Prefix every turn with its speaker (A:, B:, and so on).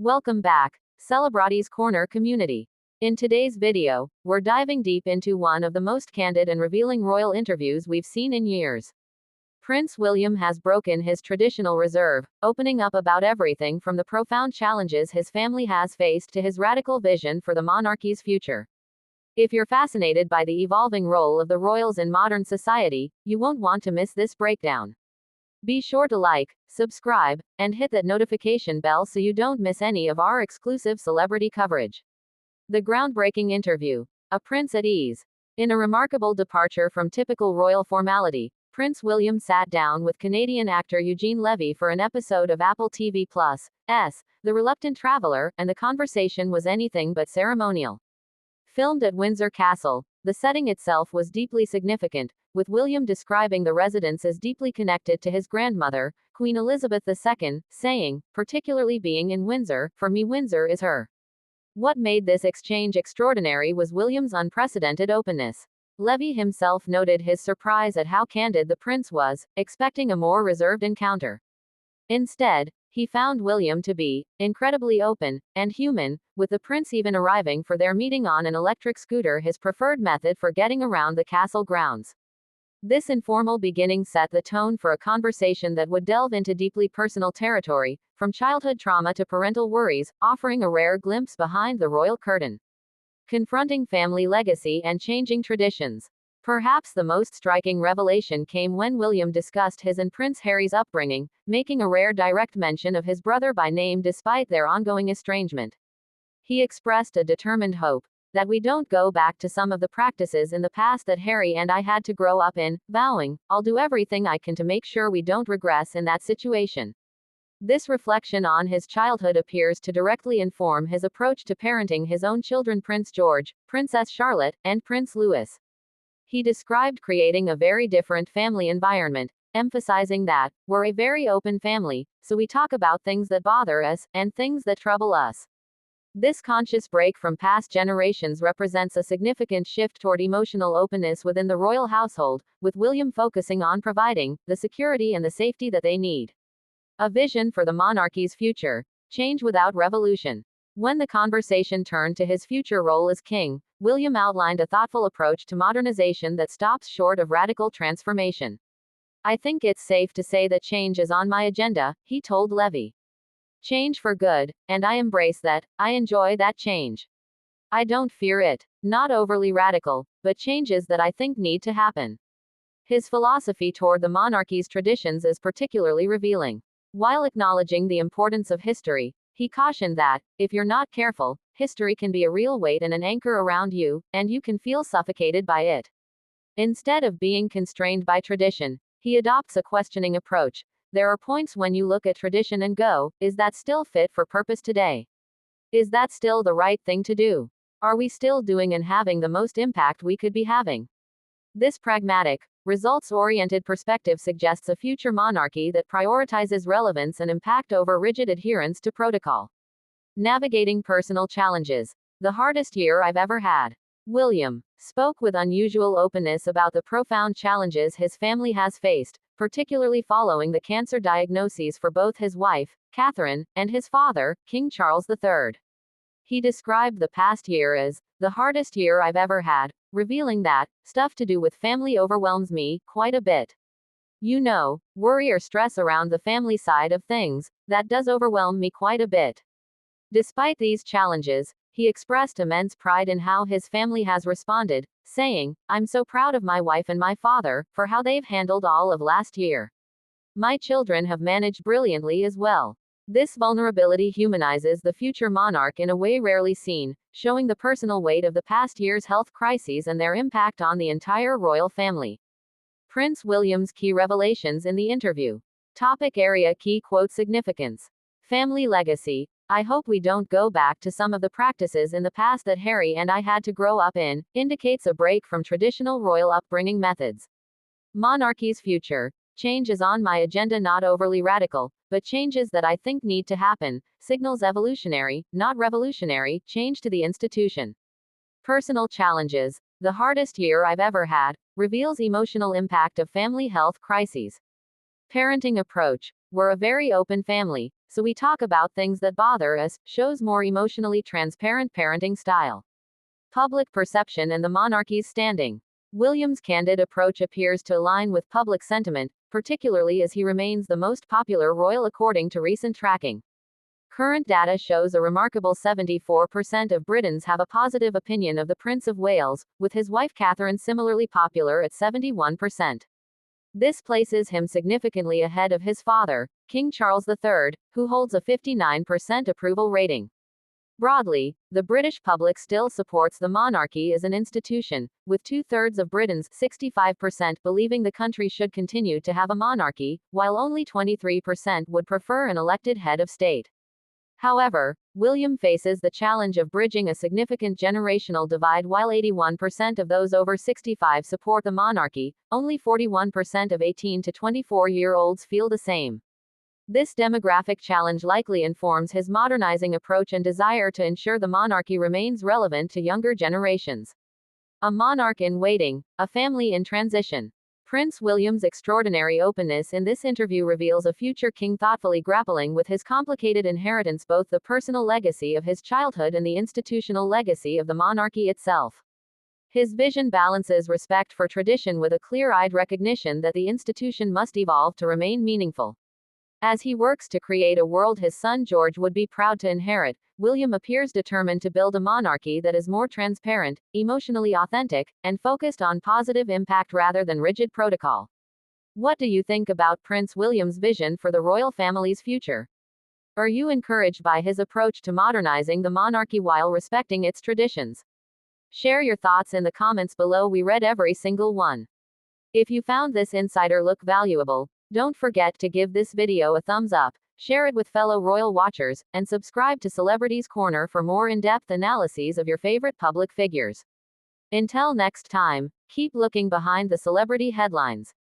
A: Welcome back, Celebrities Corner community. In today's video, we're diving deep into one of the most candid and revealing royal interviews we've seen in years. Prince William has broken his traditional reserve, opening up about everything from the profound challenges his family has faced to his radical vision for the monarchy's future. If you're fascinated by the evolving role of the royals in modern society, you won't want to miss this breakdown. Be sure to like, subscribe, and hit that notification bell so you don't miss any of our exclusive celebrity coverage. The groundbreaking interview. A prince at ease. In a remarkable departure from typical royal formality, Prince William sat down with Canadian actor Eugene Levy for an episode of Apple TV Plus' The Reluctant Traveler, and the conversation was anything but ceremonial. Filmed at Windsor Castle, the setting itself was deeply significant, with William describing the residence as deeply connected to his grandmother, Queen Elizabeth II, saying, "Particularly being in Windsor, for me Windsor is her." What made this exchange extraordinary was William's unprecedented openness. Levy himself noted his surprise at how candid the prince was, expecting a more reserved encounter. Instead, he found William to be incredibly open and human, with the prince even arriving for their meeting on an electric scooter, his preferred method for getting around the castle grounds. This informal beginning set the tone for a conversation that would delve into deeply personal territory, from childhood trauma to parental worries, offering a rare glimpse behind the royal curtain. Confronting family legacy and changing traditions. Perhaps the most striking revelation came when William discussed his and Prince Harry's upbringing, making a rare direct mention of his brother by name despite their ongoing estrangement. He expressed a determined hope that we don't go back to some of the practices in the past that Harry and I had to grow up in, vowing, "I'll do everything I can to make sure we don't regress in that situation." This reflection on his childhood appears to directly inform his approach to parenting his own children, Prince George, Princess Charlotte, and Prince Louis. He described creating a very different family environment, emphasizing that, "We're a very open family, so we talk about things that bother us, and things that trouble us." This conscious break from past generations represents a significant shift toward emotional openness within the royal household, with William focusing on providing the security and the safety that they need. A vision for the monarchy's future. Change without revolution. When the conversation turned to his future role as king, William outlined a thoughtful approach to modernization that stops short of radical transformation. "I think it's safe to say that change is on my agenda," he told Levy. "Change for good, and I embrace that. I enjoy that change. I don't fear it. Not overly radical, but changes that I think need to happen." His philosophy toward the monarchy's traditions is particularly revealing. While acknowledging the importance of history, he cautioned that, if you're not careful, history can be a real weight and an anchor around you, and you can feel suffocated by it. Instead of being constrained by tradition, he adopts a questioning approach. There are points when you look at tradition and go, "Is that still fit for purpose today? Is that still the right thing to do? Are we still doing and having the most impact we could be having?" This pragmatic, results-oriented perspective suggests a future monarchy that prioritizes relevance and impact over rigid adherence to protocol. Navigating personal challenges. The hardest year I've ever had. William spoke with unusual openness about the profound challenges his family has faced, particularly following the cancer diagnoses for both his wife, Catherine, and his father, King Charles III. He described the past year as the hardest year I've ever had, revealing that stuff to do with family overwhelms me quite a bit. "You know, worry or stress around the family side of things, that does overwhelm me quite a bit." Despite these challenges, he expressed immense pride in how his family has responded, saying, "I'm so proud of my wife and my father for how they've handled all of last year. My children have managed brilliantly as well." This vulnerability humanizes the future monarch in a way rarely seen, showing the personal weight of the past year's health crises and their impact on the entire royal family. Prince William's key revelations in the interview. Topic area key quote significance. Family legacy. "I hope we don't go back to some of the practices in the past that Harry and I had to grow up in," indicates a break from traditional royal upbringing methods. Monarchy's future. "Change is on my agenda, not overly radical, but changes that I think need to happen," signals evolutionary, not revolutionary, change to the institution. Personal challenges. "The hardest year I've ever had," reveals emotional impact of family health crises. Parenting approach. "We're a very open family, so we talk about things that bother us, shows more emotionally transparent parenting style. Public perception and the monarchy's standing. William's candid approach appears to align with public sentiment, particularly as he remains the most popular royal according to recent tracking. Current data shows a remarkable 74% of Britons have a positive opinion of the Prince of Wales, with his wife Catherine similarly popular at 71%. This places him significantly ahead of his father, King Charles III, who holds a 59% approval rating. Broadly, the British public still supports the monarchy as an institution, with two-thirds of Britons, 65%, believing the country should continue to have a monarchy, while only 23% would prefer an elected head of state. However, William faces the challenge of bridging a significant generational divide. While 81% of those over 65 support the monarchy, only 41% of 18 to 24-year-olds feel the same. This demographic challenge likely informs his modernizing approach and desire to ensure the monarchy remains relevant to younger generations. A monarch in waiting, a family in transition. Prince William's extraordinary openness in this interview reveals a future king thoughtfully grappling with his complicated inheritance, both the personal legacy of his childhood and the institutional legacy of the monarchy itself. His vision balances respect for tradition with a clear-eyed recognition that the institution must evolve to remain meaningful. As he works to create a world his son George would be proud to inherit, William appears determined to build a monarchy that is more transparent, emotionally authentic, and focused on positive impact rather than rigid protocol. What do you think about Prince William's vision for the royal family's future? Are you encouraged by his approach to modernizing the monarchy while respecting its traditions? Share your thoughts in the comments below. We read every single one. If you found this insider look valuable, don't forget to give this video a thumbs up, share it with fellow royal watchers, and subscribe to Celebrities Corner for more in-depth analyses of your favorite public figures. Until next time, keep looking behind the celebrity headlines.